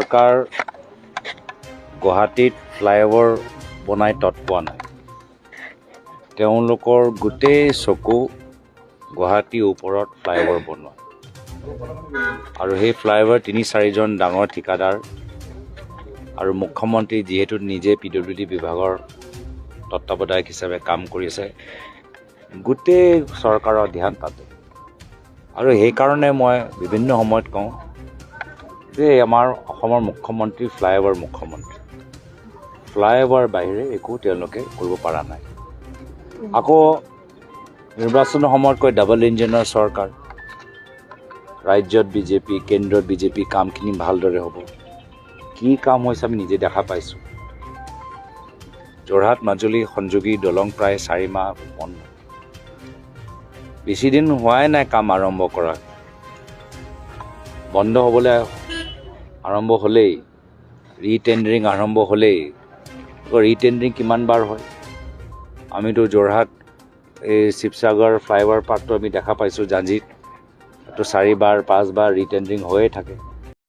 চৰকাৰ গুৱাহাটীত ফ্লাইঅভাৰ বনাই তৎ পোৱা নাই। তেওঁলোকৰ গোটেই চকু গুৱাহাটীৰ ওপৰত ফ্লাইঅভাৰ বনোৱা, আৰু সেই ফ্লাইঅভাৰ ৩-৪জন ডাঙৰ ঠিকাদাৰ আৰু মুখ্যমন্ত্ৰী যিহেতু নিজে PWD বিভাগৰ তত্ত্বাৱধায়ক হিচাপে কাম কৰিছে, গোটেই চৰকাৰৰ ধ্যান তাতে। আৰু সেইকাৰণে মই বিভিন্ন সময়ত কওঁ যে আমাৰ অসমৰ মুখ্যমন্ত্ৰী ফ্লাইঅভাৰ মুখ্যমন্ত্ৰী, ফ্লাইঅভাৰ বাহিৰে একো তেওঁলোকে কৰিব পৰা নাই। আকৌ নিৰ্বাচনৰ সময়ত কয় ডাবল ইঞ্জিনৰ চৰকাৰ, ৰাজ্যত বিজেপি, কেন্দ্ৰত বিজেপি, কামখিনি ভালদৰে হ'ব। কি কাম হৈছে আমি নিজে দেখা পাইছোঁ। যোৰহাট মাজুলী সংযোগী দলং প্ৰায় 4 মাহ বন্ধ, বেছি দিন হোৱাই নাই কাম আৰম্ভ কৰা। বন্ধ হ'বলৈ আৰম্ভ হ'লেই, ৰিটেণ্ডাৰিং আৰম্ভ হ'লেই। ৰিটেণ্ডাৰিং কিমান বাৰ হয়? আমিতো যোৰহাট এই শিৱসাগৰ ফ্লাইঅভাৰ পাৰ্টটো আমি দেখা পাইছোঁ, জাঁজিত 4 বাৰ 5 বাৰ ৰিটেণ্ডাৰিং হৈয়ে থাকে।